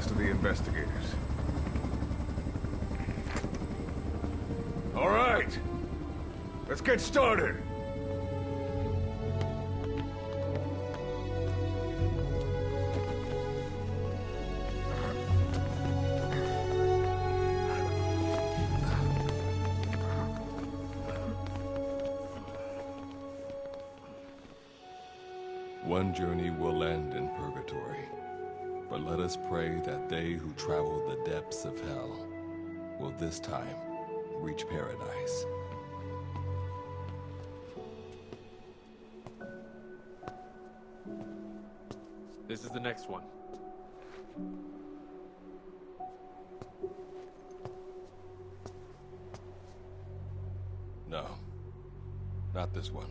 last of the investigators. All right, let's get started. One journey will end in purgatory, but let us pray that they who travel the depths of hell will this time reach paradise. This is the next one. No, not this one.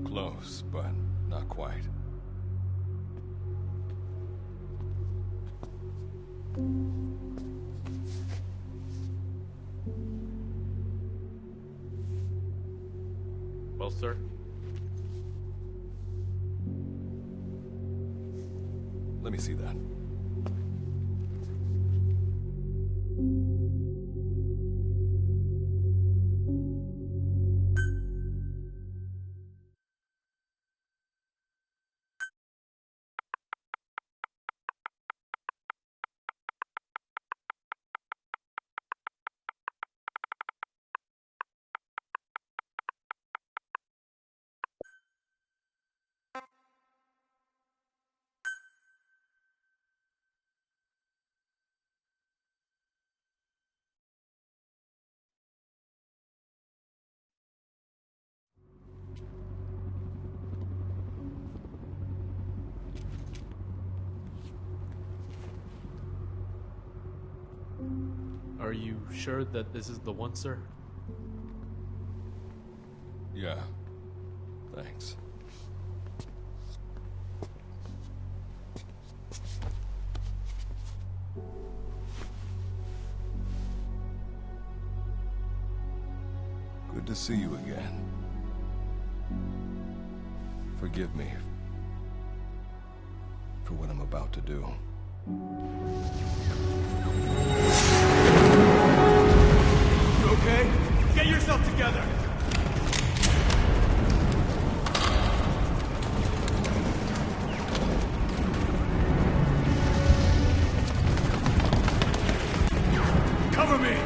Close, but not quite. Well, sir? Let me see that. Are you sure that this is the one, sir? Yeah. Thanks. Good to see you again. Forgive me for what I'm about to do. You okay? Get yourself together! Cover me!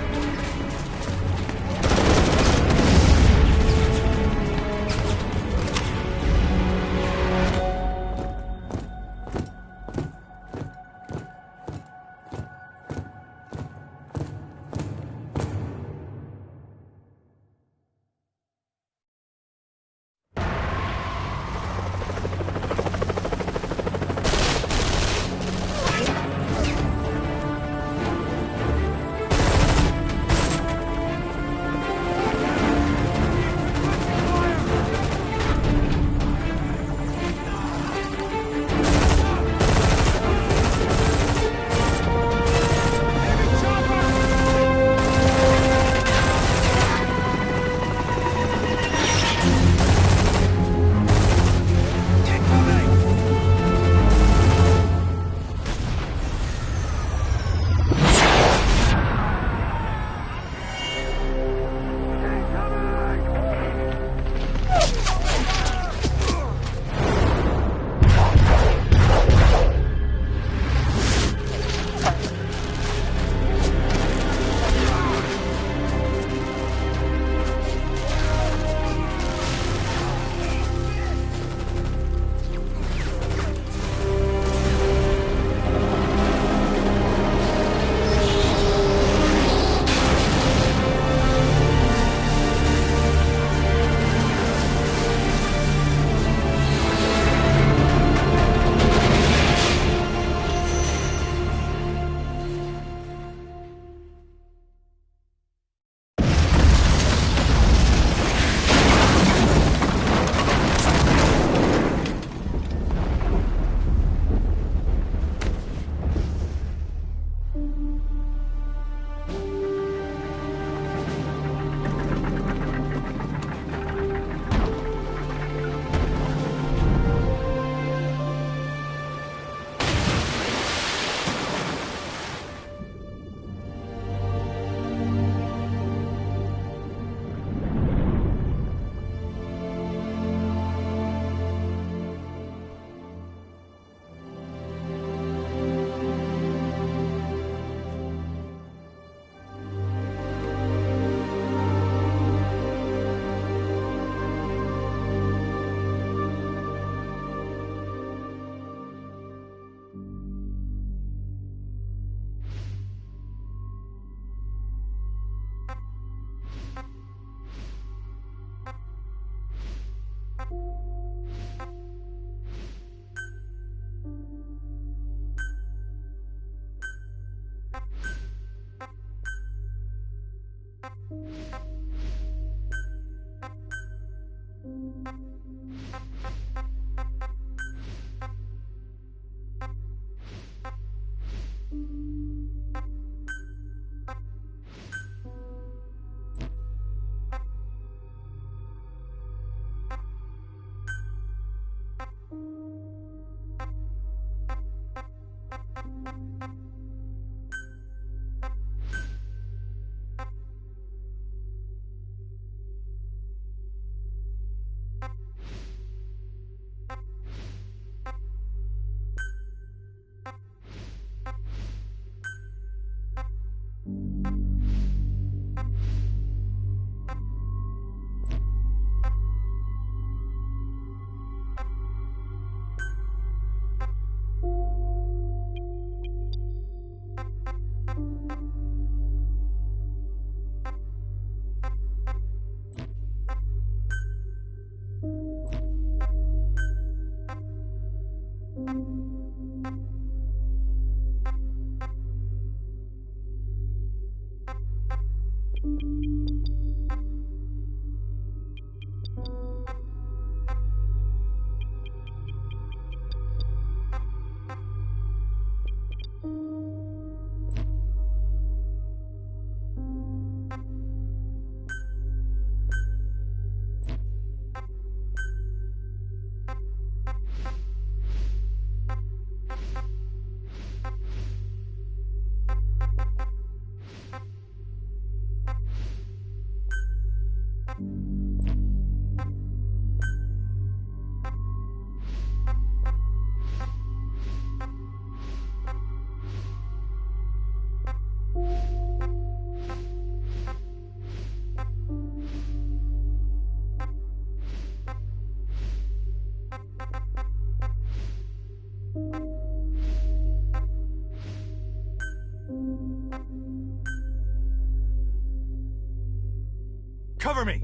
Cover me!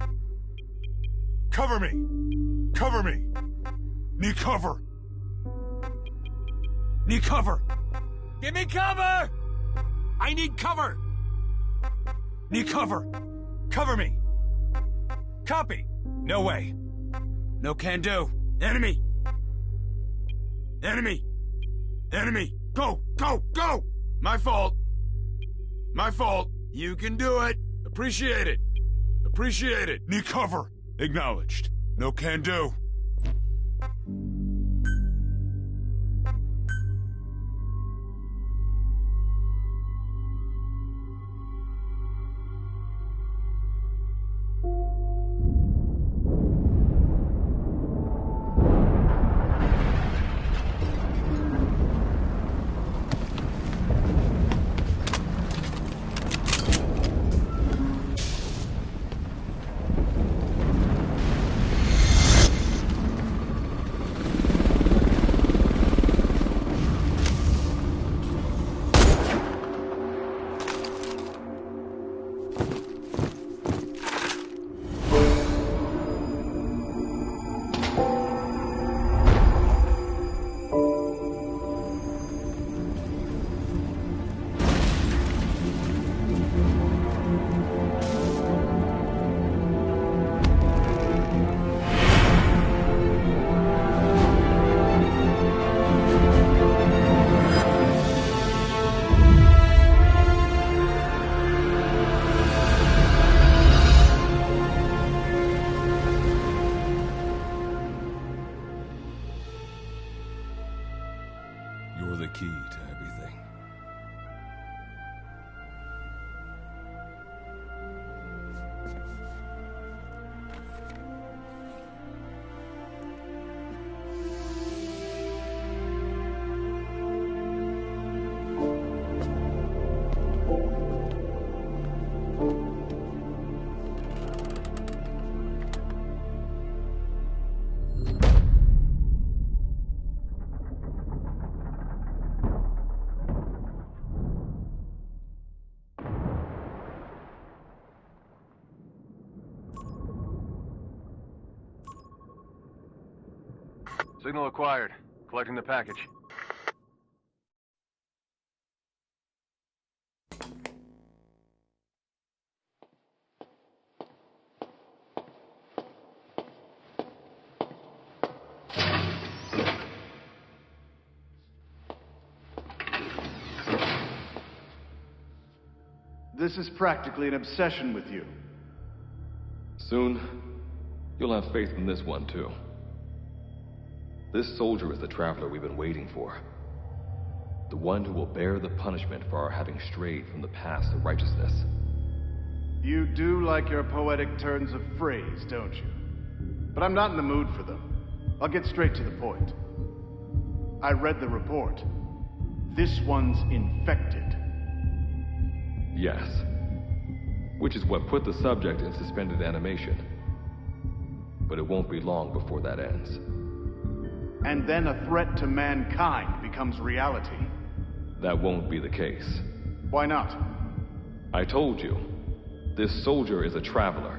Cover me! Cover me! Need cover! Need cover! Give me cover! I need cover! Need cover! Cover me! Copy! No way! No can do. Enemy! Enemy! Enemy! Go! Go! Go! My fault. My fault. You can do it. Appreciate it. Appreciate it. Need cover! Acknowledged. No can do. You're the key to everything. Signal acquired. Collecting the package. This is practically an obsession with you. Soon, you'll have faith in this one, too. This soldier is the traveler we've been waiting for. The one who will bear the punishment for our having strayed from the path to righteousness. You do like your poetic turns of phrase, don't you? But I'm not in the mood for them. I'll get straight to the point. I read the report. This one's infected. Yes. Which is what put the subject in suspended animation. But it won't be long before that ends. And then a threat to mankind becomes reality. That won't be the case. Why not? I told you, this soldier is a traveler.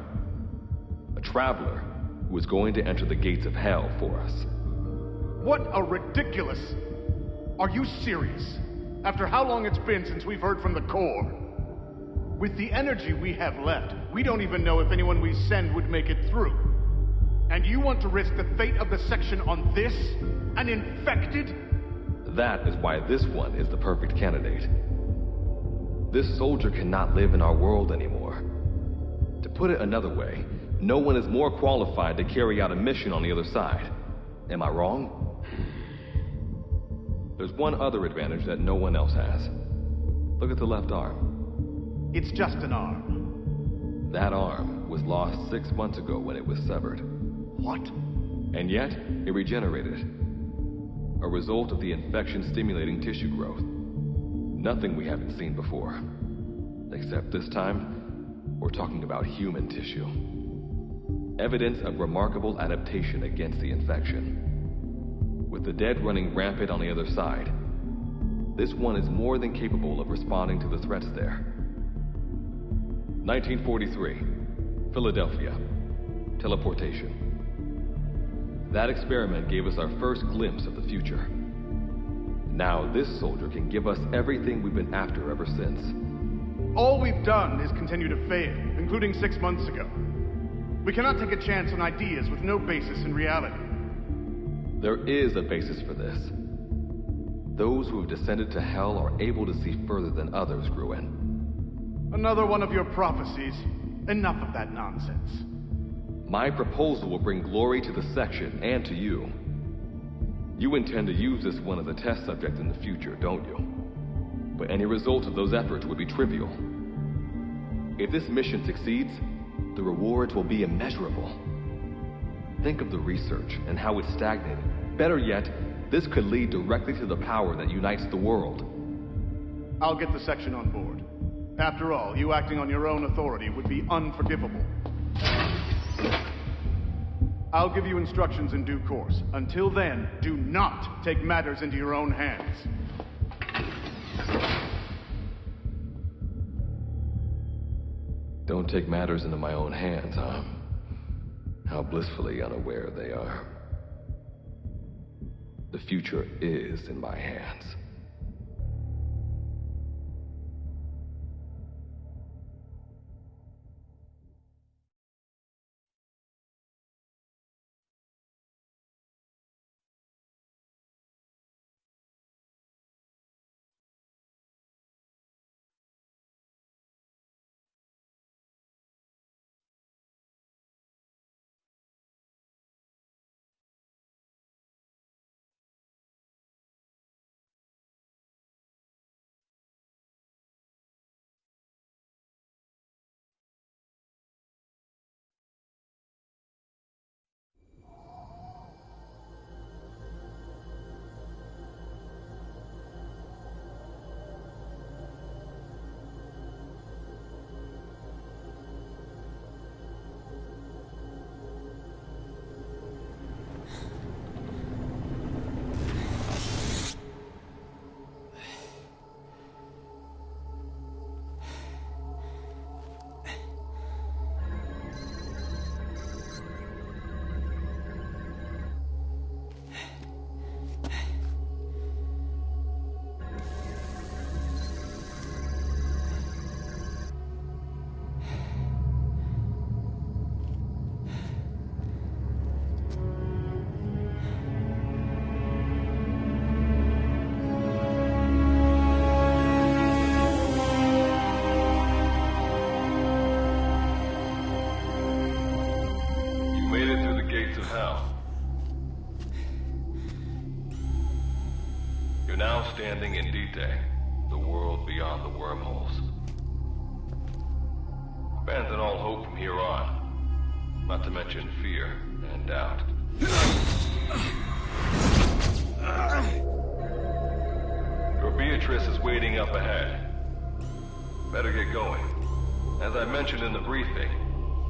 A traveler who is going to enter the gates of hell for us. What a ridiculous... Are you serious? After how long it's been since we've heard from the Corps? With the energy we have left, we don't even know if anyone we send would make it through. And you want to risk the fate of the section on this? An infected? That is why this one is the perfect candidate. This soldier cannot live in our world anymore. To put it another way, no one is more qualified to carry out a mission on the other side. Am I wrong? There's one other advantage that no one else has. Look at the left arm. It's just an arm. That arm was lost 6 months ago when it was severed. What? And yet, it regenerated. A result of the infection-stimulating tissue growth. Nothing we haven't seen before. Except this time, we're talking about human tissue. Evidence of remarkable adaptation against the infection. With the dead running rampant on the other side, this one is more than capable of responding to the threats there. 1943, Philadelphia. Teleportation. That experiment gave us our first glimpse of the future. Now this soldier can give us everything we've been after ever since. All we've done is continue to fail, including 6 months ago. We cannot take a chance on ideas with no basis in reality. There is a basis for this. Those who have descended to hell are able to see further than others, Gruen. Another one of your prophecies. Enough of that nonsense. My proposal will bring glory to the section and to you. You intend to use this one as a test subject in the future, don't you? But any result of those efforts would be trivial. If this mission succeeds, the rewards will be immeasurable. Think of the research and how it's stagnated. Better yet, this could lead directly to the power that unites the world. I'll get the section on board. After all, you acting on your own authority would be unforgivable. I'll give you instructions in due course. Until then, do not take matters into your own hands. Don't take matters into my own hands, huh? How blissfully unaware they are. The future is in my hands. Standing in D-Day, the world beyond the wormholes. Abandon all hope from here on, not to mention fear and doubt. Your Beatrice is waiting up ahead. Better get going. As I mentioned in the briefing,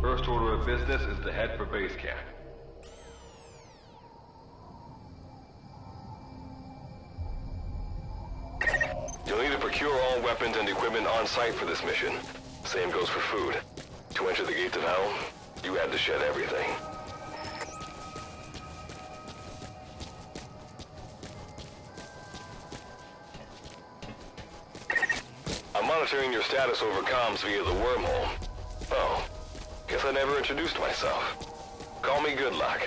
first order of business is to head for base camp. You'll need to procure all weapons and equipment on site for this mission. Same goes for food. To enter the gates of hell, you had to shed everything. I'm on monitoring your status over comms via the wormhole. Oh, guess I never introduced myself. Call me Good Luck.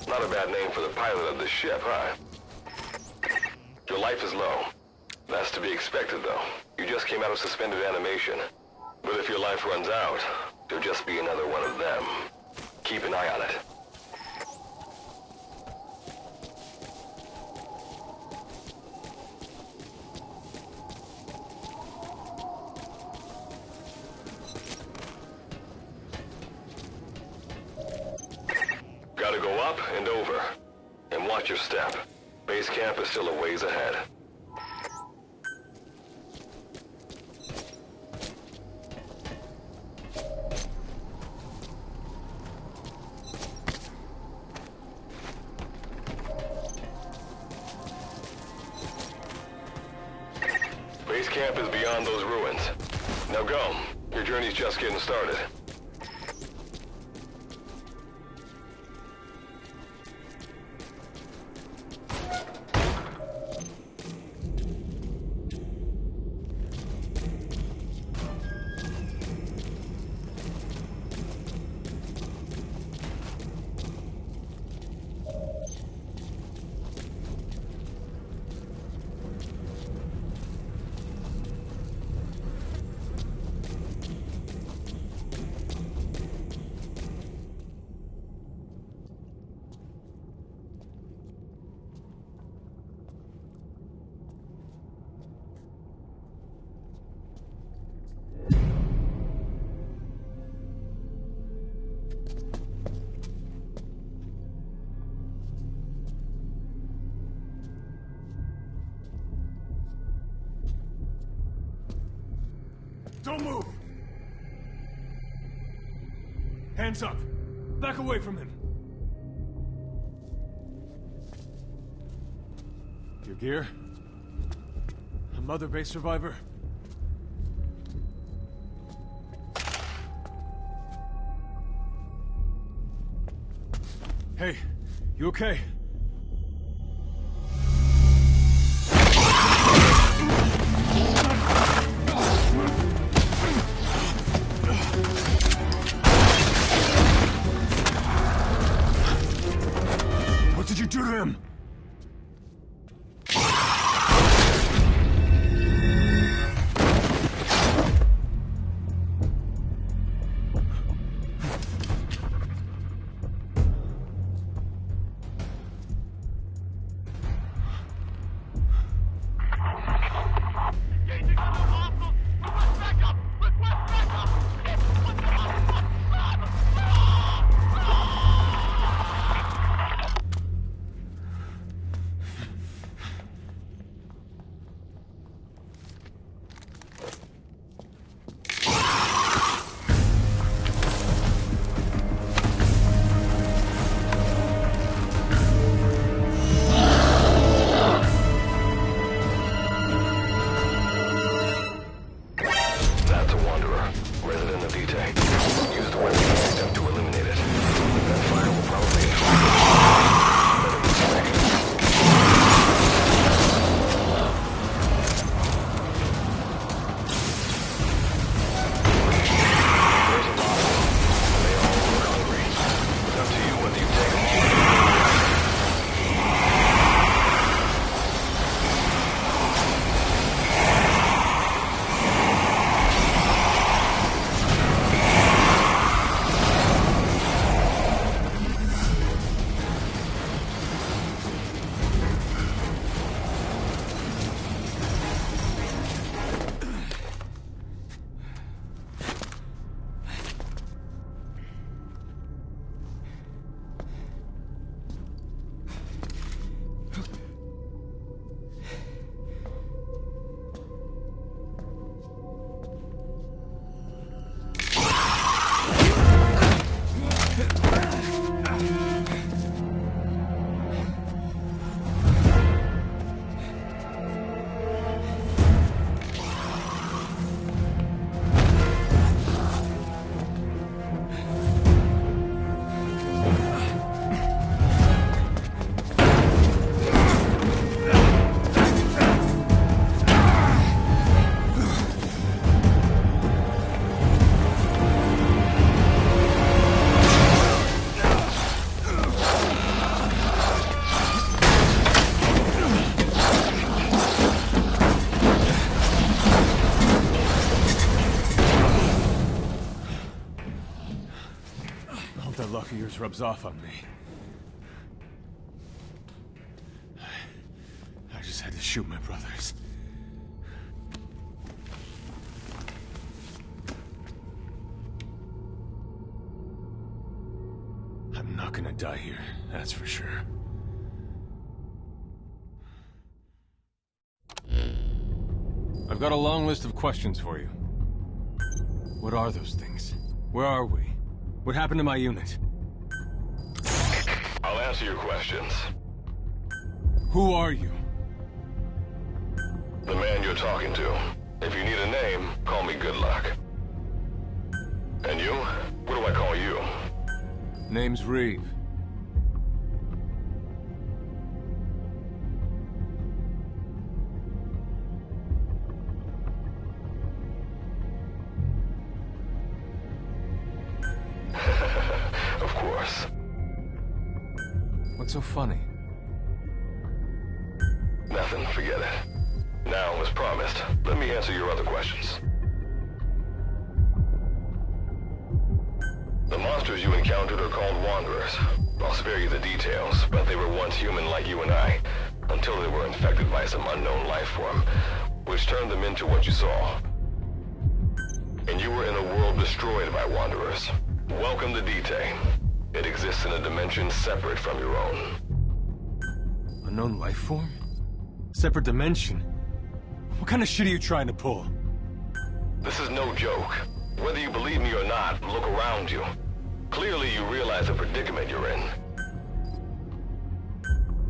Not a bad name for the pilot of this ship, huh? Your life is low. That's to be expected, though. You just came out of suspended animation. But if your life runs out, you'll just be another one of them. Keep an eye on it. Gotta go up and over. And watch your step. Base camp is still a ways ahead. Base camp is beyond those ruins. Now go. Your journey's just getting started. Don't move! Hands up! Back away from him! Your gear? A Mother Base survivor? Hey, you okay? What did you do to him? of yours rubs off on me. I just had to shoot my brothers. I'm not gonna die here, that's for sure. I've got a long list of questions for you. What are those things? Where are we? What happened to my unit? I'll answer your questions. Who are you? The man you're talking to. If you need a name, call me Good Luck. And you? What do I call you? Name's Reeve. Of course. What's so funny? Nothing, forget it. Now, as promised, let me answer your other questions. The monsters you encountered are called Wanderers. I'll spare you the details, but they were once human like you and I, until they were infected by some unknown life form, which turned them into what you saw. And you were in a world destroyed by Wanderers. Welcome to Dite. It exists in a dimension separate from your own. Unknown life form? Separate dimension? What kind of shit are you trying to pull? This is no joke. Whether you believe me or not, look around you. Clearly you realize the predicament you're in.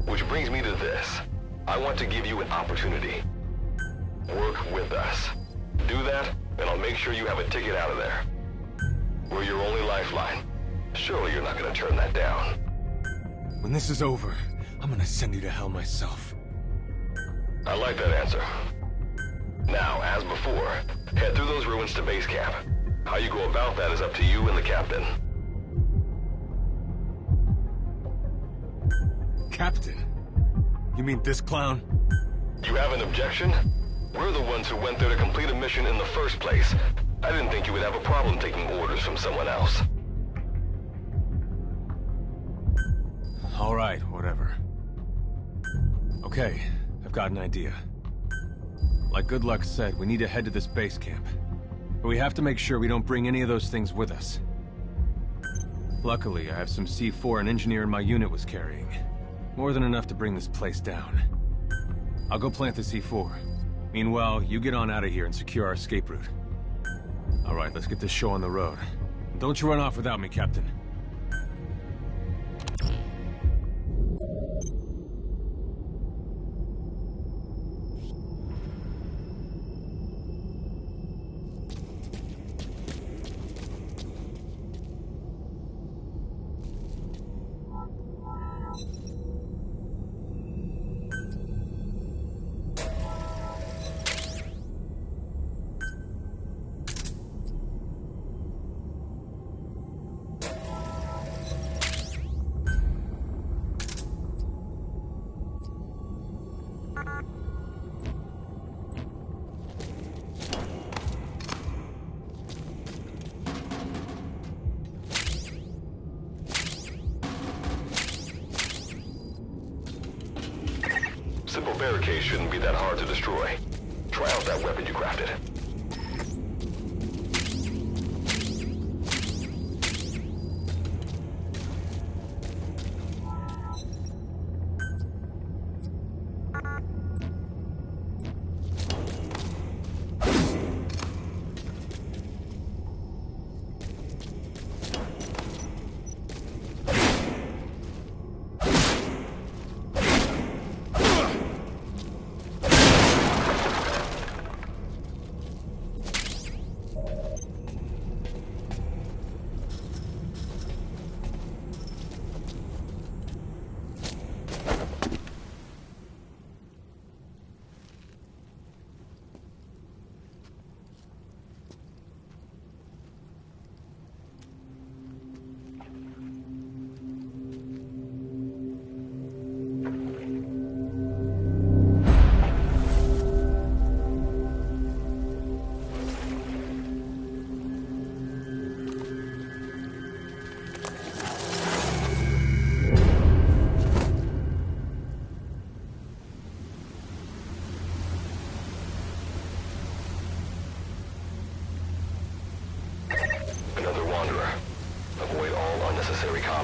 Which brings me to this. I want to give you an opportunity. Work with us. Do that, and I'll make sure you have a ticket out of there. We're your only lifeline. Surely you're not gonna turn that down. When this is over, I'm gonna send you to hell myself. I like that answer. Now, as before, head through those ruins to base camp. How you go about that is up to you and the captain. Captain? You mean this clown? You have an objection? We're the ones who went there to complete a mission in the first place. I didn't think you would have a problem taking orders from someone else. All right, whatever. Okay, I've got an idea. Like Good Luck said, we need to head to this base camp. But we have to make sure we don't bring any of those things with us. Luckily, I have some C4 an engineer in my unit was carrying. More than enough to bring this place down. I'll go plant the C4. Meanwhile, you get on out of here and secure our escape route. All right, let's get this show on the road. Don't you run off without me, Captain. Simple barricade shouldn't be that hard to destroy. Try out that weapon you crafted.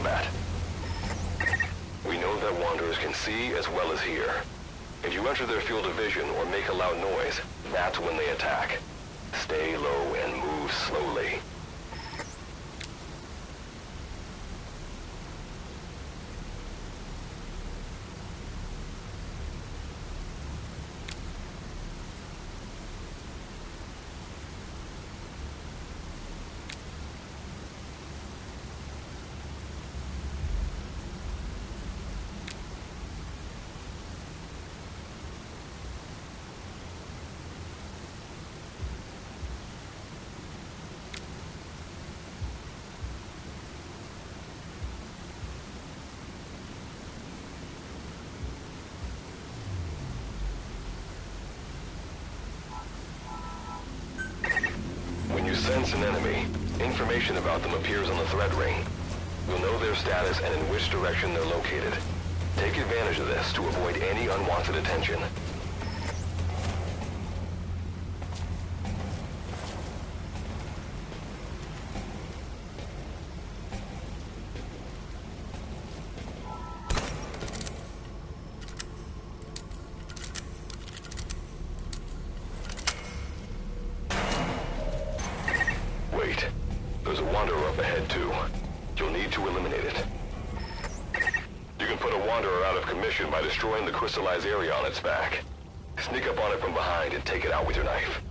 combat. We know that Wanderers can see as well as hear. If you enter their field of vision or make a loud noise, that's when they attack. Stay low and move slowly. When you sense an enemy, information about them appears on the threat ring. You'll know their status and in which direction they're located. Take advantage of this to avoid any unwanted attention. Wait, there's a Wanderer up ahead too. You'll need to eliminate it. You can put a Wanderer out of commission by destroying the crystallized area on its back. Sneak up on it from behind and take it out with your knife.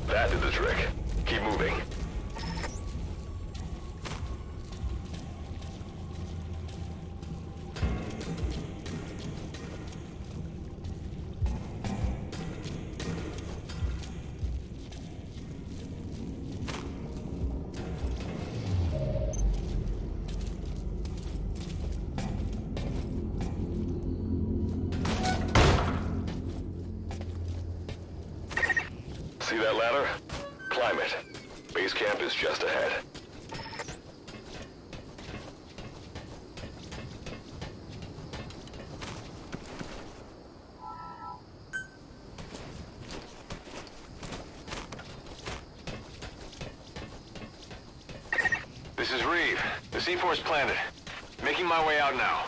That did the trick. Keep moving. See that ladder? Climb it. Base camp is just ahead. This is Reeve. The C4's planted. Making my way out now.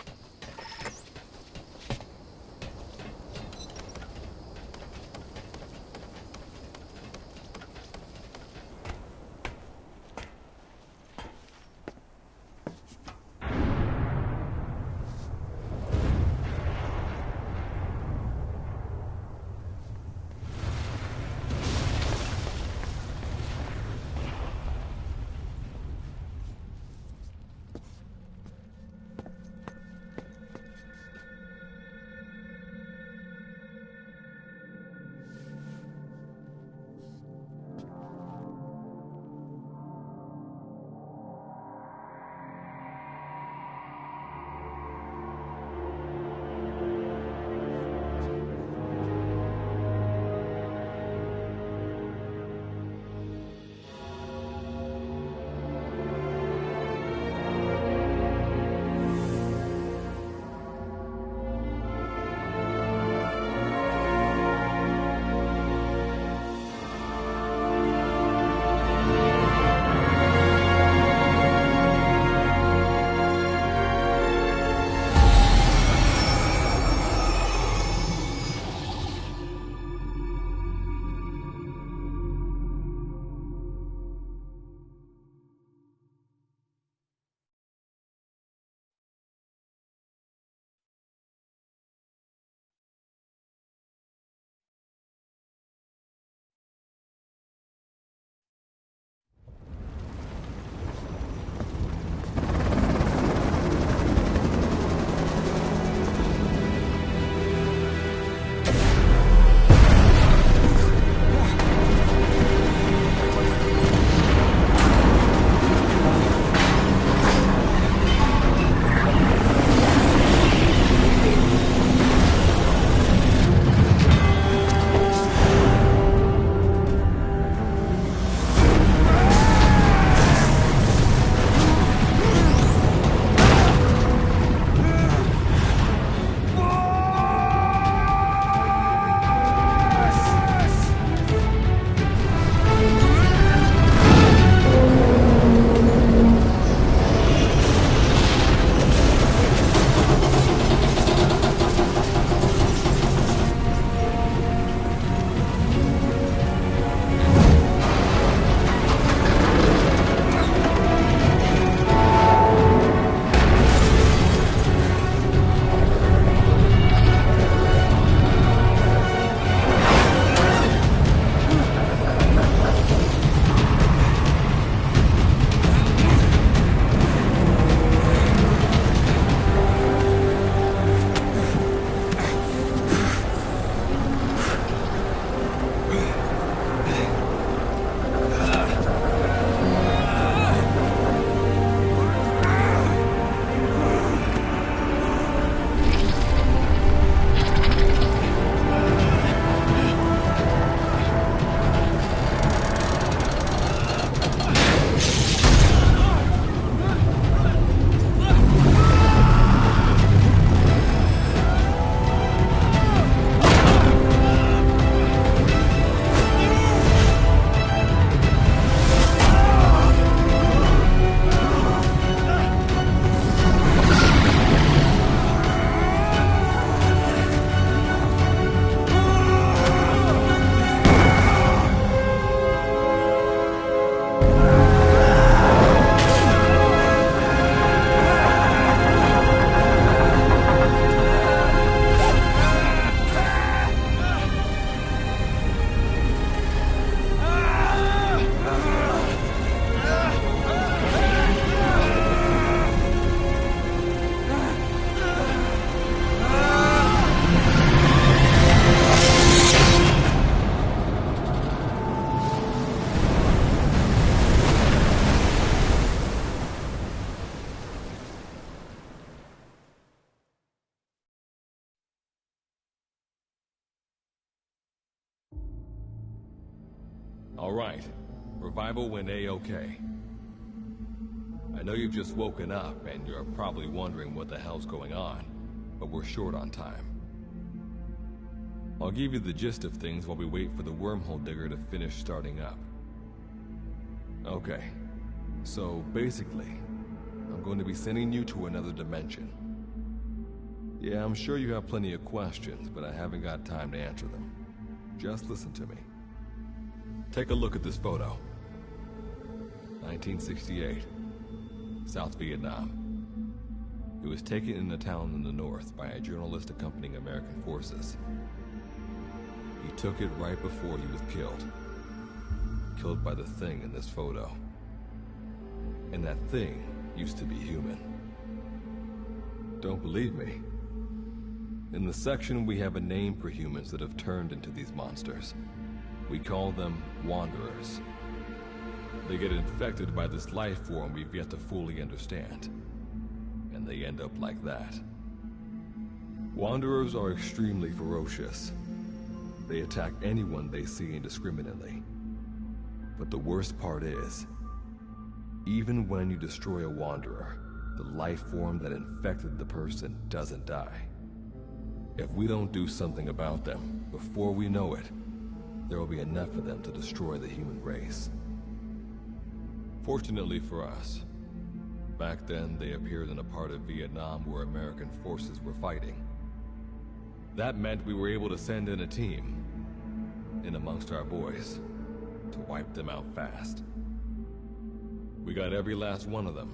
All right. Revival went A-okay. I know you've just woken up, and you're probably wondering what the hell's going on, but we're short on time. I'll give you the gist of things while we wait for the wormhole digger to finish starting up. Okay, so basically, I'm going to be sending you to another dimension. Yeah, I'm sure you have plenty of questions, but I haven't got time to answer them. Just listen to me. Take a look at this photo. 1968. South Vietnam. It was taken in a town in the north by a journalist accompanying American forces. He took it right before he was killed. Killed by the thing in this photo. And that thing used to be human. Don't believe me? In the section, we have a name for humans that have turned into these monsters. We call them Wanderers. They get infected by this life form we've yet to fully understand. And they end up like that. Wanderers are extremely ferocious. They attack anyone they see indiscriminately. But the worst part is, even when you destroy a Wanderer, the life form that infected the person doesn't die. If we don't do something about them, before we know it, there will be enough of them to destroy the human race. Fortunately for us, back then they appeared in a part of Vietnam where American forces were fighting. That meant we were able to send in a team, in amongst our boys, to wipe them out fast. We got every last one of them.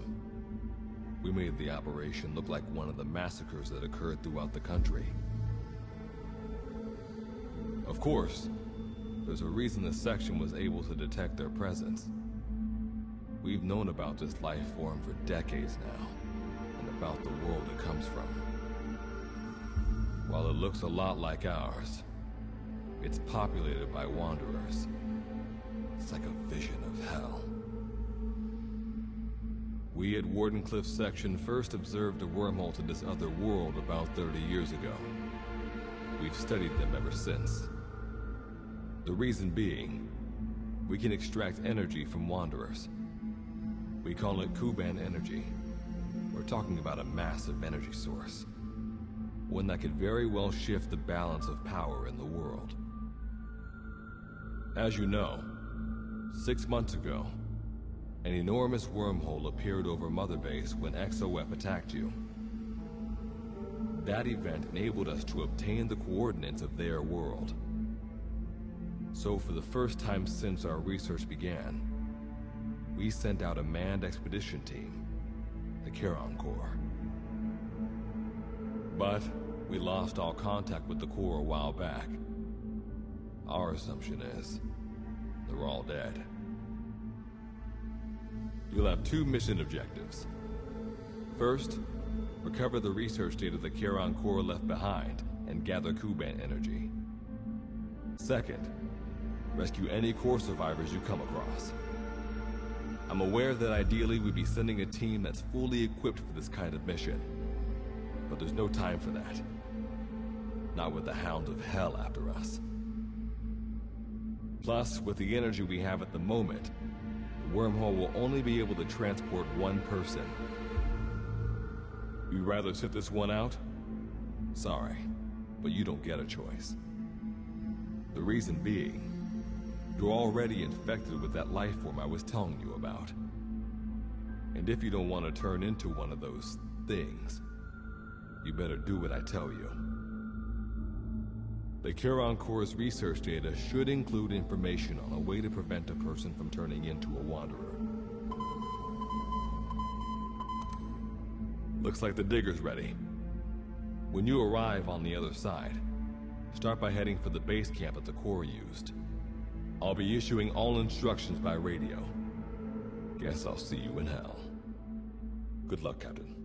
We made the operation look like one of the massacres that occurred throughout the country. Of course, there's a reason the section was able to detect their presence. We've known about this life form for decades now, and about the world it comes from. While it looks a lot like ours, it's populated by Wanderers. It's like a vision of hell. We at Wardenclyffe Section first observed a wormhole to this other world about 30 years ago. We've studied them ever since. The reason being, we can extract energy from Wanderers. We call it Kuban energy. We're talking about a massive energy source. One that could very well shift the balance of power in the world. As you know, 6 months ago, an enormous wormhole appeared over Mother Base when XOF attacked you. That event enabled us to obtain the coordinates of their world. So for the first time since our research began, we sent out a manned expedition team, the Charon Corps. But we lost all contact with the Corps a while back. Our assumption is they're all dead. You'll have 2 mission objectives. First, recover the research data the Charon Corps left behind and gather Kuban energy. Second, rescue any Corps survivors you come across. I'm aware that ideally we'd be sending a team that's fully equipped for this kind of mission, but there's no time for that. Not with the Hound of Hell after us. Plus, with the energy we have at the moment, the wormhole will only be able to transport one person. You'd rather sit this one out? Sorry, but you don't get a choice. The reason being, you're already infected with that life form I was telling you about. And if you don't want to turn into one of those things, you better do what I tell you. The Charon Corps' research data should include information on a way to prevent a person from turning into a Wanderer. Looks like the digger's ready. When you arrive on the other side, start by heading for the base camp that the Corps used. I'll be issuing all instructions by radio. Guess I'll see you in hell. Good luck, Captain.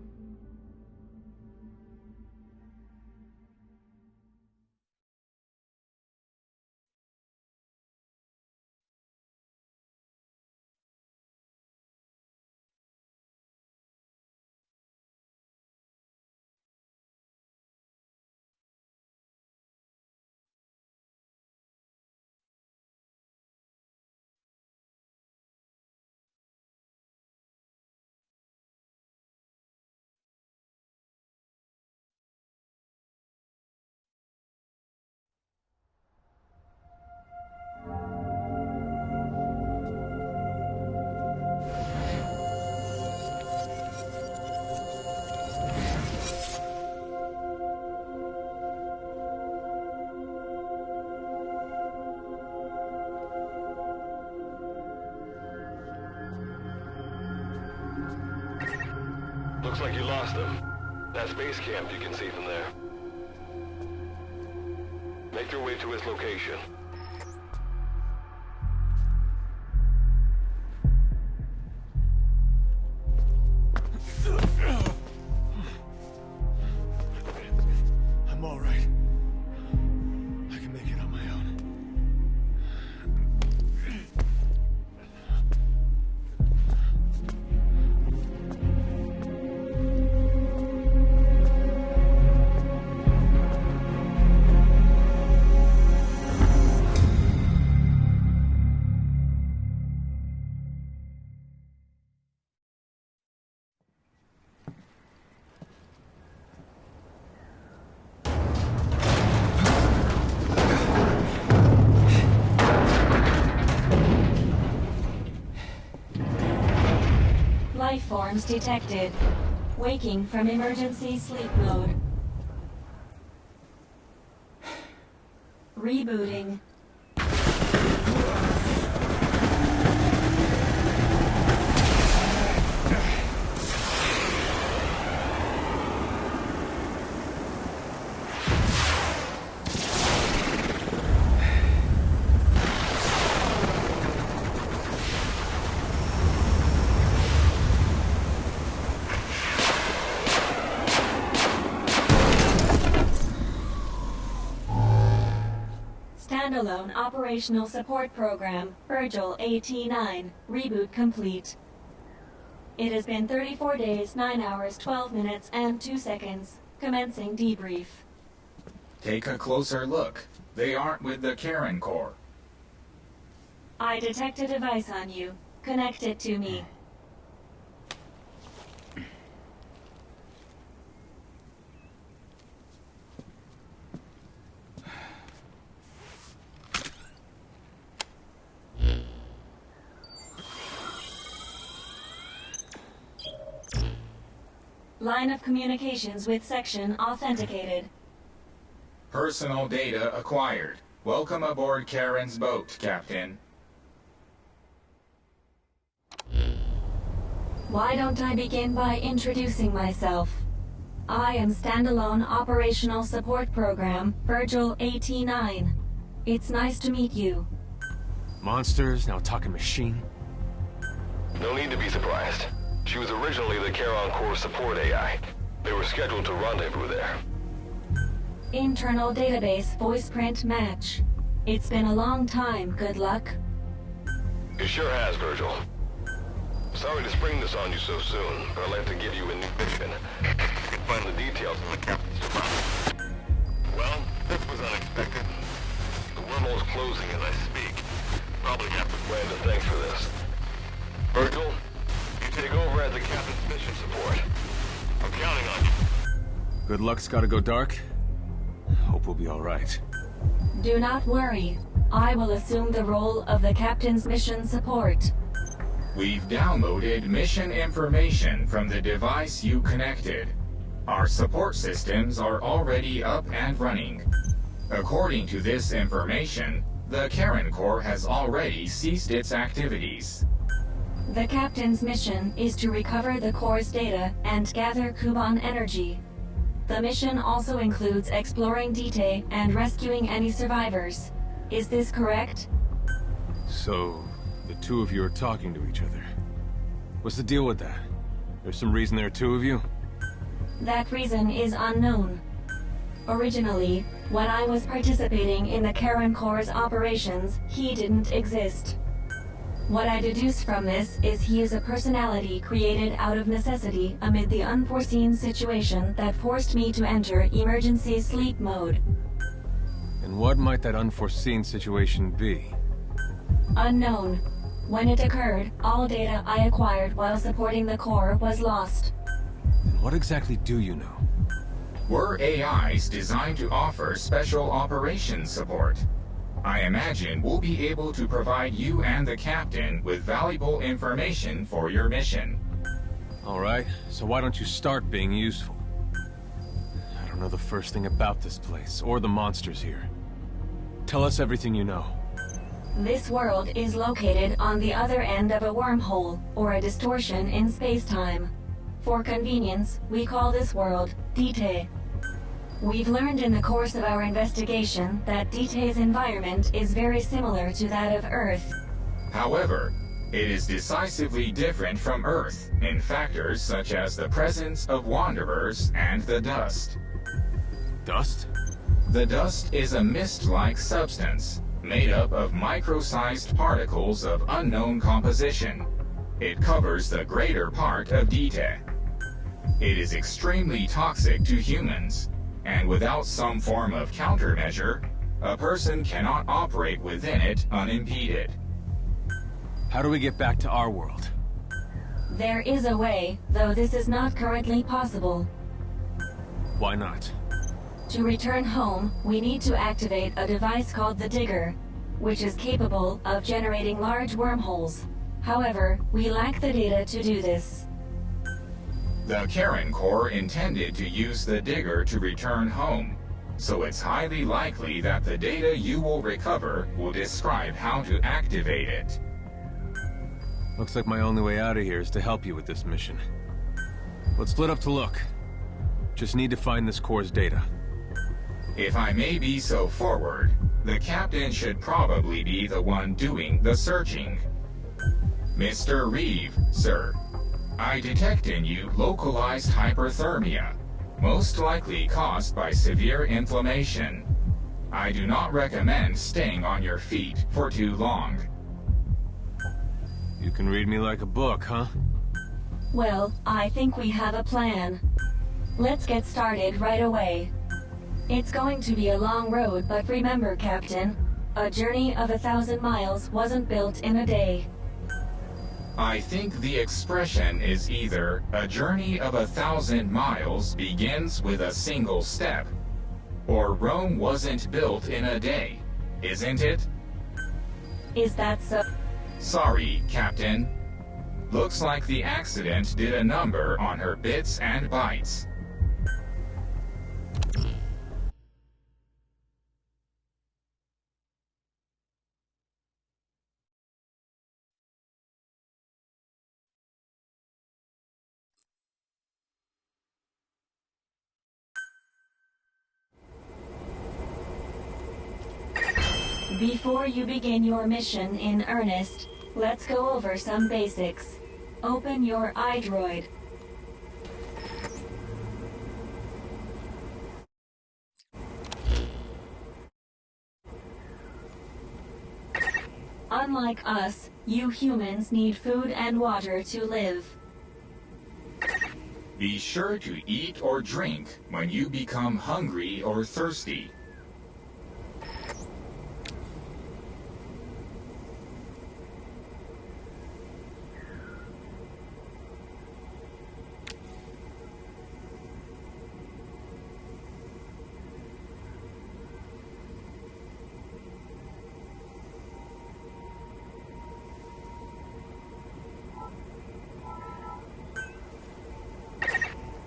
Looks like you lost them. That's base camp you can see from there. Make your way to its location. I'm all right. I can make it on my own. Life forms detected. Waking from emergency sleep mode. Rebooting. Standalone Operational Support Program, Virgil AT-9, reboot complete. It has been 34 days, 9 hours, 12 minutes, and 2 seconds. Commencing debrief. Take a closer look. They aren't with the Karen Corps. I detect a device on you. Connect it to me. Line of communications with section authenticated. Personal data acquired. Welcome aboard Karen's boat, Captain. Why don't I begin by introducing myself? I am Standalone Operational Support Program, Virgil AT-9. It's nice to meet you. Monsters, now talking machine. No need to be surprised. She was originally the Charon Corps support AI. They were scheduled to rendezvous there. Internal database voice print match. It's been a long time, good luck. It sure has, Virgil. Sorry to spring this on you so soon, but I'd like to give you a new mission. You can find the details in the captain's file. Well, this was unexpected. The wormhole's closing as I speak. Probably have to plan to thanks for this. Virgil, you take over as the captain's mission support. I'm counting on you. Good luck's gotta go dark. Hope we'll be alright. Do not worry. I will assume the role of the captain's mission support. We've downloaded mission information from the device you connected. Our support systems are already up and running. According to this information, the Karen Corps has already ceased its activities. The captain's mission is to recover the Corps' data and gather Kuban energy. The mission also includes exploring Dite and rescuing any survivors. Is this correct? So, the two of you are talking to each other. What's the deal with that? There's some reason there are two of you? That reason is unknown. Originally, when I was participating in the Karen Corps' operations, he didn't exist. What I deduce from this is he is a personality created out of necessity amid the unforeseen situation that forced me to enter emergency sleep mode. And what might that unforeseen situation be? Unknown. When it occurred, all data I acquired while supporting the Corps was lost. And what exactly do you know? We're AIs designed to offer special operations support. I imagine we'll be able to provide you and the captain with valuable information for your mission. Alright, so why don't you start being useful? I don't know the first thing about this place, or the monsters here. Tell us everything you know. This world is located on the other end of a wormhole, or a distortion in space-time. For convenience, we call this world Dite. We've learned in the course of our investigation that Dite's environment is very similar to that of Earth. However, it is decisively different from Earth in factors such as the presence of wanderers and the dust. Dust? The dust is a mist-like substance made up of micro-sized particles of unknown composition. It covers the greater part of Dite. It is extremely toxic to humans, and without some form of countermeasure, a person cannot operate within it unimpeded. How do we get back to our world? There is a way, though this is not currently possible. Why not? To return home, we need to activate a device called the Digger, which is capable of generating large wormholes. However, we lack the data to do this. The Karen Corps intended to use the Digger to return home, so it's highly likely that the data you will recover will describe how to activate it. Looks like my only way out of here is to help you with this mission. Let's split up to look. Just need to find this Corps' data. If I may be so forward, the captain should probably be the one doing the searching. Mr. Reeve, sir, I detect in you localized hyperthermia, most likely caused by severe inflammation. I do not recommend staying on your feet for too long. You can read me like a book, huh? Well, I think we have a plan. Let's get started right away. It's going to be a long road, but remember, Captain, a journey of 1,000 miles wasn't built in a day. I think the expression is either a journey of 1,000 miles begins with a single step, or Rome wasn't built in a day, isn't it? Is that so? Sorry, Captain. Looks like the accident did a number on her bits and bytes. Before you begin your mission in earnest, let's go over some basics. Open your iDroid. Unlike us, you humans need food and water to live. Be sure to eat or drink when you become hungry or thirsty.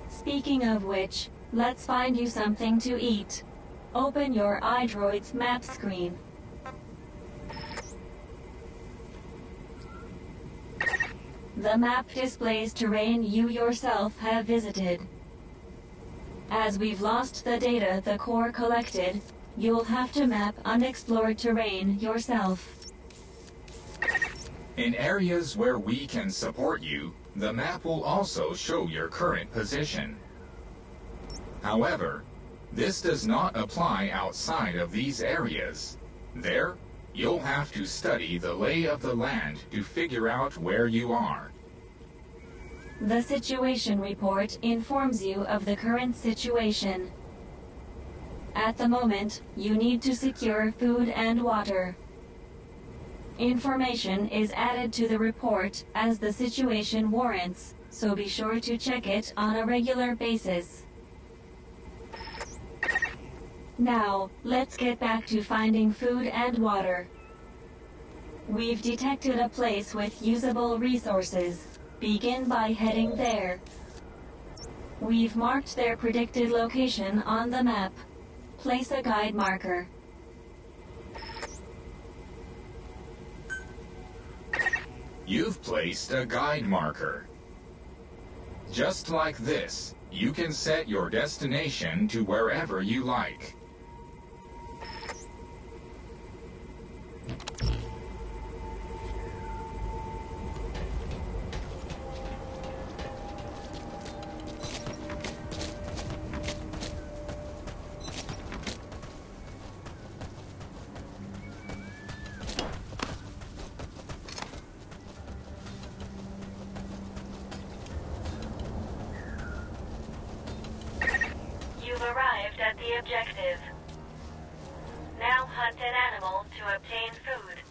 Speaking of which, let's find you something to eat. Open your iDroid's map screen. The map displays terrain you yourself have visited. As we've lost the data the Corps collected, you'll have to map unexplored terrain yourself. In areas where we can support you, the map will also show your current position. However, this does not apply outside of these areas. There, you'll have to study the lay of the land to figure out where you are. The situation report informs you of the current situation. At the moment, you need to secure food and water. Information is added to the report as the situation warrants, so be sure to check it on a regular basis. Now, let's get back to finding food and water. We've detected a place with usable resources. Begin by heading there. We've marked their predicted location on the map. Place a guide marker. You've placed a guide marker. Just like this, you can set your destination to wherever you like. You've arrived at the objective. Now hunt an animal to obtain food.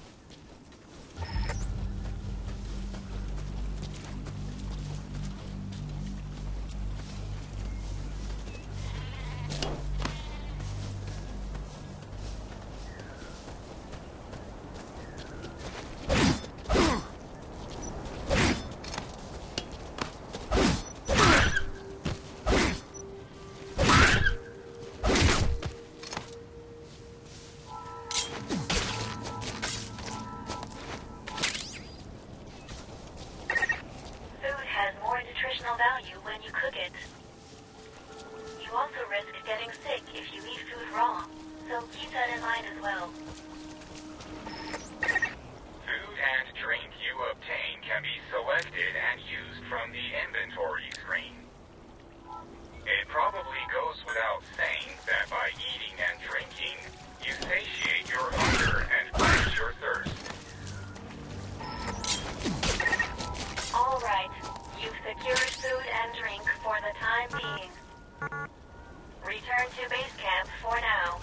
Value when you cook it. You also risk getting sick if you eat food raw, so keep that in mind as well. Food and drink you obtain can be selected and used from the inventory screen. It probably goes without saying that by eating and drinking, you satiate your hunger and quench your thirst. All right. You've secured food and drink for the time being. Return to base camp for now.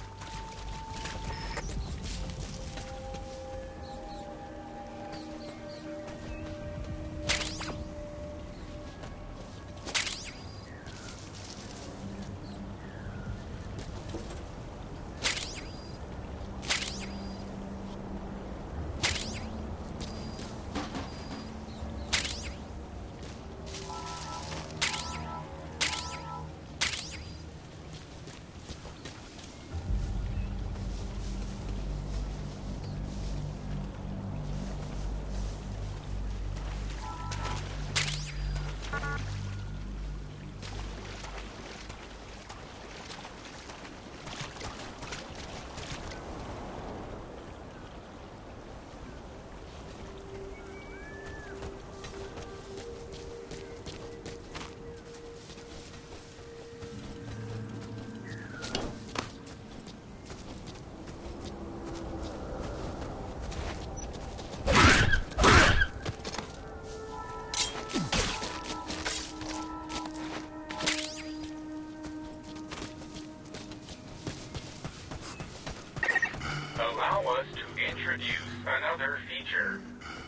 Allow us to introduce another feature,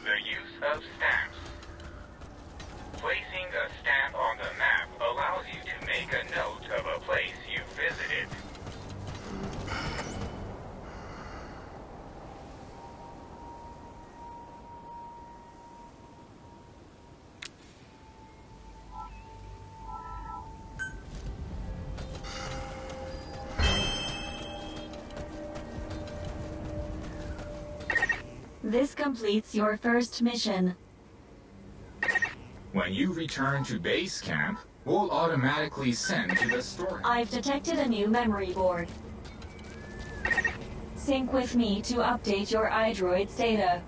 the use of stamps. Placing a stamp on the map allows you to make a note of a place you visited. This completes your first mission. When you return to base camp, we'll automatically send to the store. I've detected a new memory board. Sync with me to update your iDroid's data.